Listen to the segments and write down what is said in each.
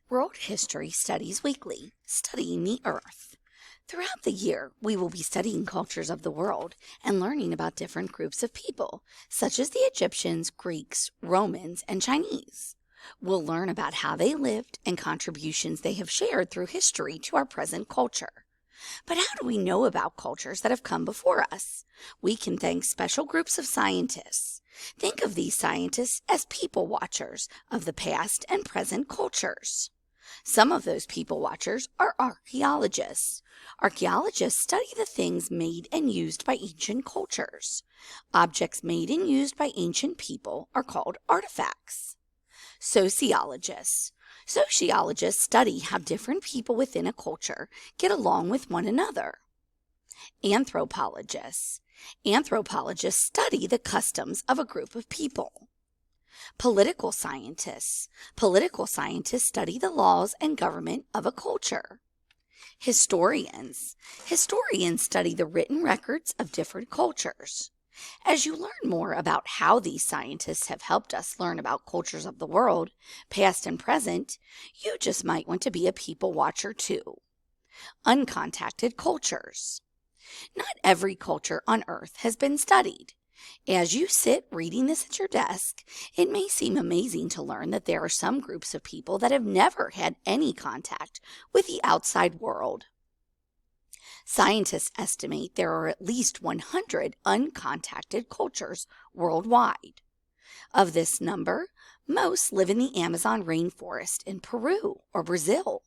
World History Studies Weekly, Studying the Earth. Throughout the year, we will be studying cultures of the world and learning about different groups of people, such as the Egyptians, Greeks, Romans, and Chinese. We'll learn about how they lived and contributions they have shared through history to our present culture. But how do we know about cultures that have come before us? We can thank special groups of scientists. Think of these scientists as people watchers of the past and present cultures. Some of those people watchers are archaeologists. Archaeologists study the things made and used by ancient cultures. Objects made and used by ancient people are called artifacts. Sociologists. Sociologists study how different people within a culture get along with one another. Anthropologists. Anthropologists study the customs of a group of people. Political scientists. Political scientists study the laws and government of a culture. Historians. Historians study the written records of different cultures. As you learn more about how these scientists have helped us learn about cultures of the world, past and present, you just might want to be a people watcher too. Uncontacted cultures. Not every culture on Earth has been studied. As you sit reading this at your desk, it may seem amazing to learn that there are some groups of people that have never had any contact with the outside world. Scientists estimate there are at least 100 uncontacted cultures worldwide. Of this number, most live in the Amazon rainforest in Peru or Brazil.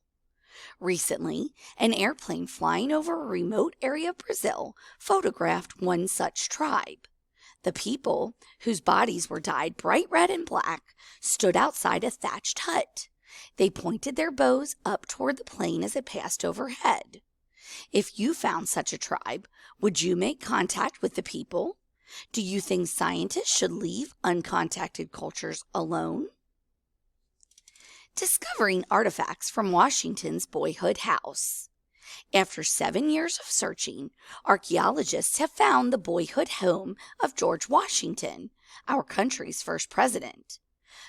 Recently, an airplane flying over a remote area of Brazil photographed one such tribe. The people, whose bodies were dyed bright red and black, stood outside a thatched hut. They pointed their bows up toward the plane as it passed overhead. If you found such a tribe, would you make contact with the people? Do you think scientists should leave uncontacted cultures alone? Discovering artifacts from Washington's boyhood house. After 7 years of searching, archaeologists have found the boyhood home of George Washington, our country's first president.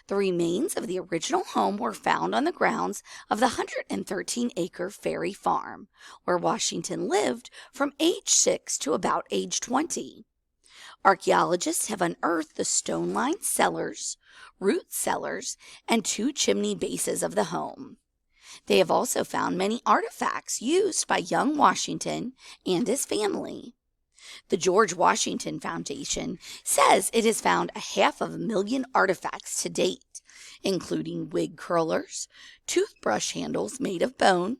The remains of the original home were found on the grounds of the 113-acre Ferry Farm, where Washington lived from age 6 to about age 20. Archaeologists have unearthed the stone-lined cellars, root cellars, and 2 chimney bases of the home. They have also found many artifacts used by young Washington and his family. The George Washington Foundation says it has found 500,000 artifacts to date, including wig curlers, toothbrush handles made of bone,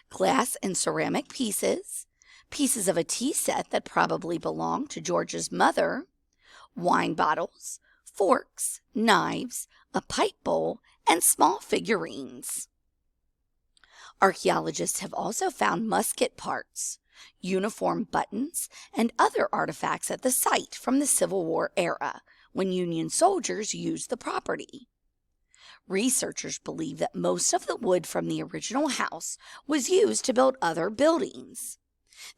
glass and ceramic pieces, pieces of a tea set that probably belonged to George's mother, wine bottles, forks, knives, a pipe bowl, and small figurines. Archaeologists have also found musket parts, uniform buttons, and other artifacts at the site from the Civil War era, when Union soldiers used the property. Researchers believe that most of the wood from the original house was used to build other buildings.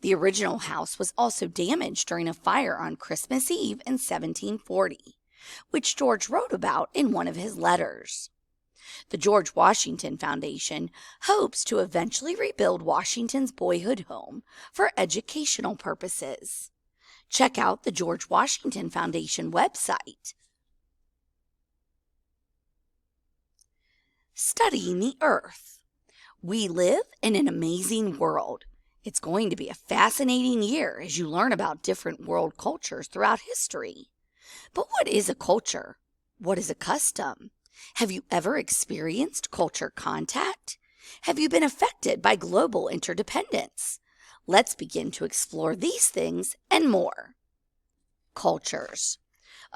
The original house was also damaged during a fire on Christmas Eve in 1740, which George wrote about in one of his letters. The George Washington Foundation hopes to eventually rebuild Washington's boyhood home for educational purposes. Check out the George Washington Foundation website. Studying the Earth. We live in an amazing world. It's going to be a fascinating year as you learn about different world cultures throughout history. But what is a culture? What is a custom? Have you ever experienced culture contact? Have you been affected by global interdependence? Let's begin to explore these things and more. Cultures.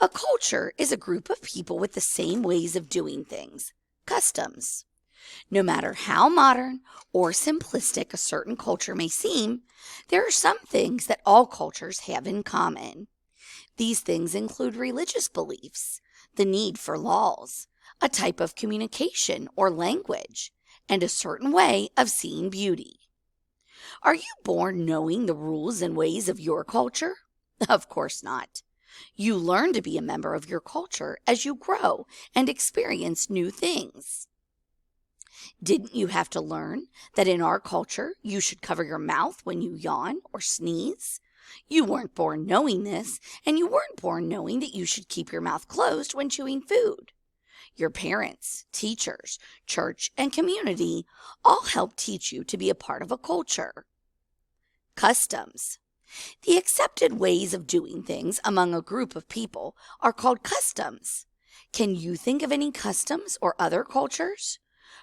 A culture is a group of people with the same ways of doing things, customs. No matter how modern or simplistic a certain culture may seem, there are some things that all cultures have in common. These things include religious beliefs, the need for laws, a type of communication or language, and a certain way of seeing beauty. Are you born knowing the rules and ways of your culture? Of course not. You learn to be a member of your culture as you grow and experience new things. Didn't you have to learn that in our culture you should cover your mouth when you yawn or sneeze? You weren't born knowing this, and you weren't born knowing that you should keep your mouth closed when chewing food. Your parents, teachers, church, and community all help teach you to be a part of a culture. Customs. The accepted ways of doing things among a group of people are called customs. Can you think of any customs or other cultures?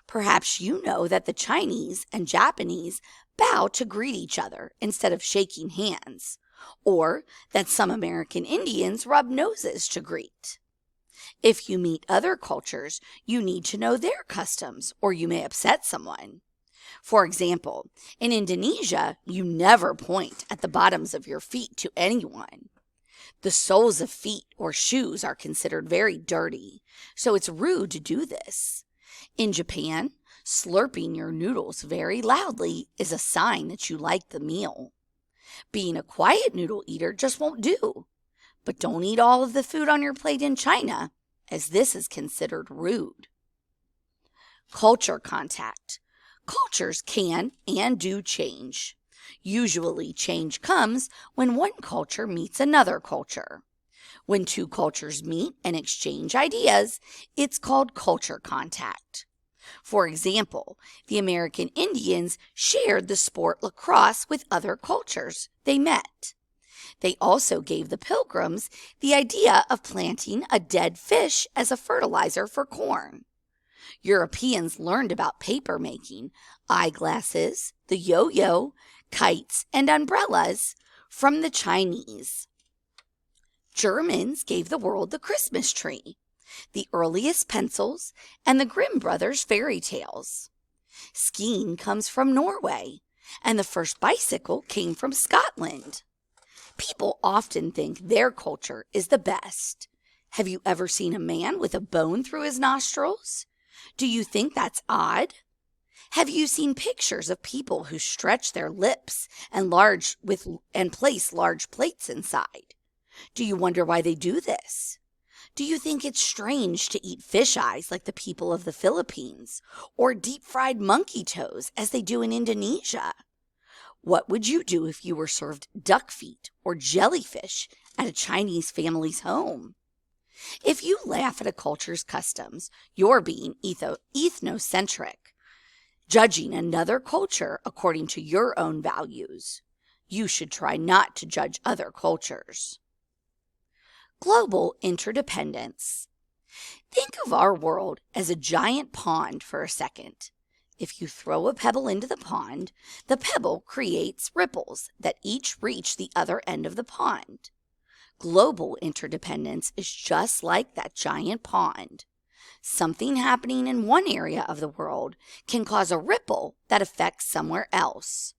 Perhaps you know that the Chinese and Japanese bow to greet each other instead of shaking hands, or that some American Indians rub noses to greet. If you meet other cultures, you need to know their customs, or you may upset someone. For example, in Indonesia, you never point at the bottoms of your feet to anyone. The soles of feet or shoes are considered very dirty, so it's rude to do this. In Japan, slurping your noodles very loudly is a sign that you like the meal. Being a quiet noodle eater just won't do. But don't eat all of the food on your plate in China, as this is considered rude. Culture contact. Cultures can and do change. Usually change comes when one culture meets another culture. When two cultures meet and exchange ideas, it's called culture contact. For example, the American Indians shared the sport lacrosse with other cultures they met. They also gave the Pilgrims the idea of planting a dead fish as a fertilizer for corn. Europeans learned about paper making, eyeglasses, the yo-yo, kites, and umbrellas from the Chinese. Germans gave the world the Christmas tree, the earliest pencils, and the Grimm brothers' fairy tales. Skiing comes from Norway, and the first bicycle came from Scotland. People often think their culture is the best. Have you ever seen a man with a bone through his nostrils? Do you think that's odd? Have you seen pictures of people who stretch their lips and place large plates inside? Do you wonder why they do this? Do you think it's strange to eat fish eyes like the people of the Philippines, or deep-fried monkey toes as they do in Indonesia? What would you do if you were served duck feet or jellyfish at a Chinese family's home? If you laugh at a culture's customs, you're being ethnocentric, judging another culture according to your own values. You should try not to judge other cultures. Global interdependence. Think of our world as a giant pond for a second. If you throw a pebble into the pond, the pebble creates ripples that each reach the other end of the pond. Global interdependence is just like that giant pond. Something happening in one area of the world can cause a ripple that affects somewhere else.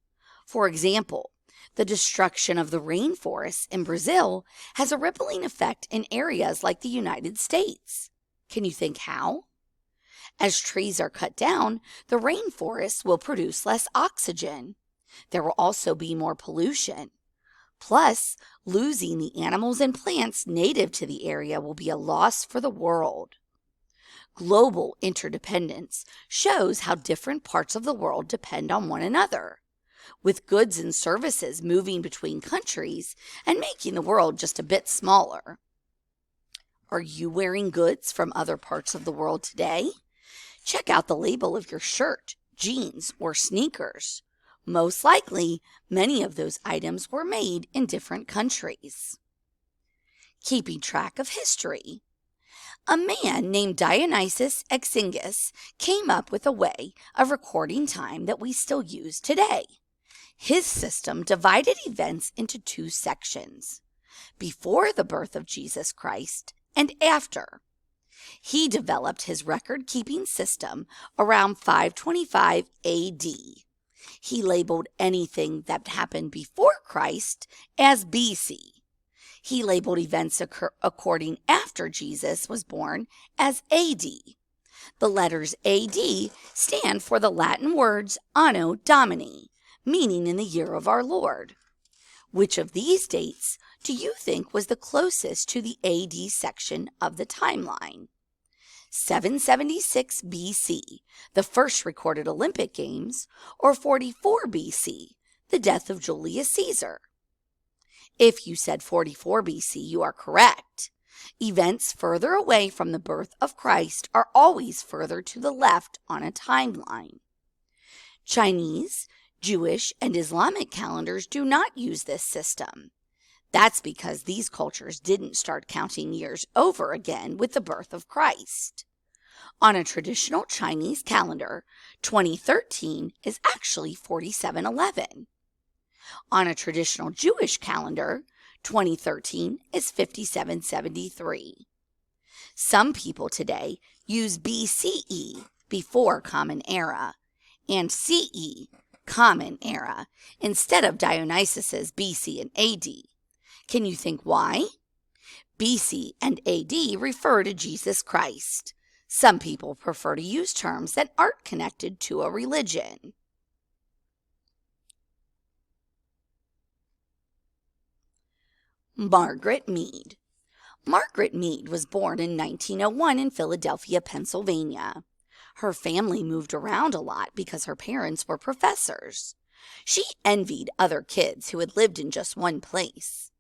For example, the destruction of the rainforests in Brazil has a rippling effect in areas like the United States. Can you think how? As trees are cut down, the rainforests will produce less oxygen. There will also be more pollution. Plus, losing the animals and plants native to the area will be a loss for the world. Global interdependence shows how different parts of the world depend on one another, with goods and services moving between countries and making the world just a bit smaller. Are you wearing goods from other parts of the world today? Check out the label of your shirt, jeans, or sneakers. Most likely, many of those items were made in different countries. Keeping track of history. A man named Dionysius Exiguus came up with a way of recording time that we still use today. His system divided events into two sections: before the birth of Jesus Christ and after. He developed his record-keeping system around 525 AD. He labeled anything that happened before Christ as BC. He labeled events occurring after Jesus was born as AD. The letters AD stand for the Latin words Anno Domini, meaning in the year of our Lord. Which of these dates do you think was the closest to the AD section of the timeline? 776 BC, the first recorded Olympic Games, or 44 BC, the death of Julius Caesar? If you said 44 BC, you are correct. Events further away from the birth of Christ are always further to the left on a timeline. Chinese, Jewish, and Islamic calendars do not use this system. That's because these cultures didn't start counting years over again with the birth of Christ. On a traditional Chinese calendar, 2013 is actually 4711. On a traditional Jewish calendar, 2013 is 5773. Some people today use BCE, before Common Era, and CE, Common Era, instead of Dionysus's BC and AD. Can you think why? BC and AD refer to Jesus Christ. Some people prefer to use terms that aren't connected to a religion. Margaret Mead. Margaret Mead was born in 1901 in Philadelphia, Pennsylvania. Her family moved around a lot because her parents were professors. She envied other kids who had lived in just one place.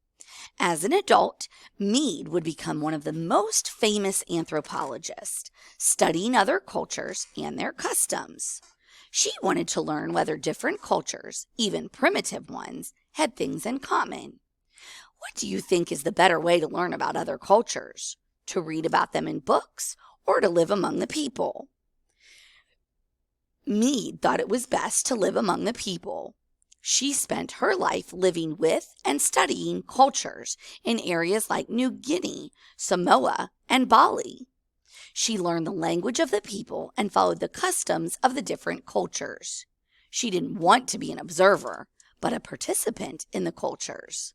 As an adult, Mead would become one of the most famous anthropologists, studying other cultures and their customs. She wanted to learn whether different cultures, even primitive ones, had things in common. What do you think is the better way to learn about other cultures? To read about them in books or to live among the people? Mead thought it was best to live among the people. She spent her life living with and studying cultures in areas like New Guinea, Samoa, and Bali. She learned the language of the people and followed the customs of the different cultures. She didn't want to be an observer, but a participant in the cultures.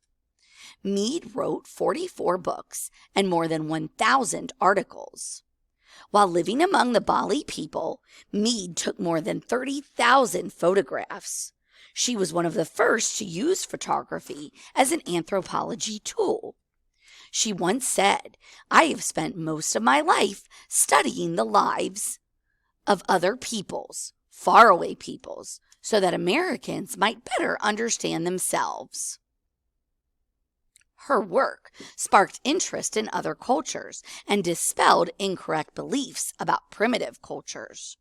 Mead wrote 44 books and more than 1,000 articles. While living among the Bali people, Mead took more than 30,000 photographs. She was one of the first to use photography as an anthropology tool. She once said, "I have spent most of my life studying the lives of other peoples, faraway peoples, so that Americans might better understand themselves." Her work sparked interest in other cultures and dispelled incorrect beliefs about primitive cultures.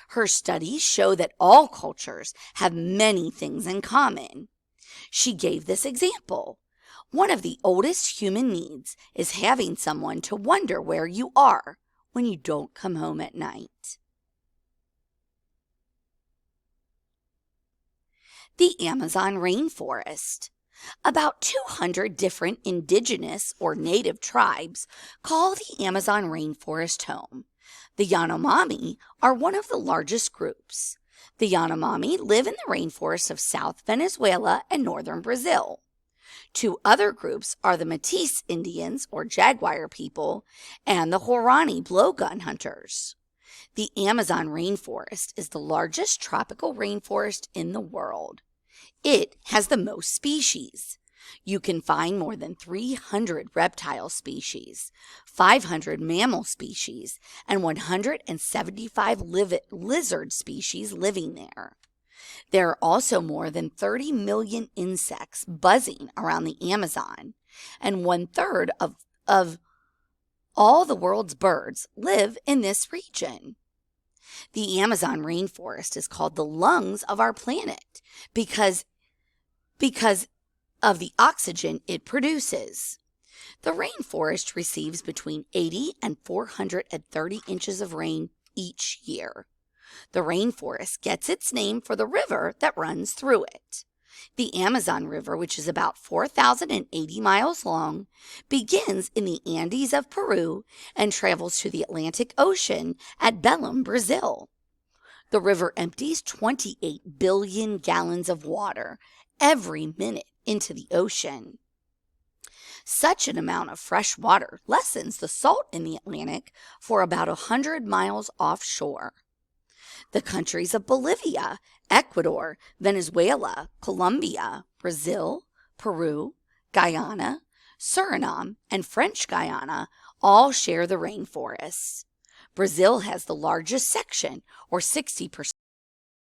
Her studies show that all cultures have many things in common. She gave this example. One of the oldest human needs is having someone to wonder where you are when you don't come home at night. The Amazon rainforest. About 200 different indigenous or native tribes call the Amazon rainforest home. The Yanomami are one of the largest groups. The Yanomami live in the rainforests of South Venezuela and northern Brazil. Two other groups are the Métis Indians or Jaguar people and the Huaorani blowgun hunters. The Amazon rainforest is the largest tropical rainforest in the world. It has the most species. You can find more than 300 reptile species, 500 mammal species, and 175 lizard species living there. There are also more than 30 million insects buzzing around the Amazon, and 1/3 of all the world's birds live in this region. The Amazon rainforest is called the lungs of our planet because of the oxygen it produces. The rainforest receives between 80 and 430 inches of rain each year. The rainforest gets its name for the river that runs through it. The Amazon River, which is about 4,080 miles long, begins in the Andes of Peru and travels to the Atlantic Ocean at Belém, Brazil. The river empties 28 billion gallons of water every minute into the ocean. Such an amount of fresh water lessens the salt in the Atlantic for about 100 miles offshore. The countries of Bolivia, Ecuador, Venezuela, Colombia, Brazil, Peru, Guyana, Suriname, and French Guiana all share the rainforests. Brazil has the largest section, or 60%.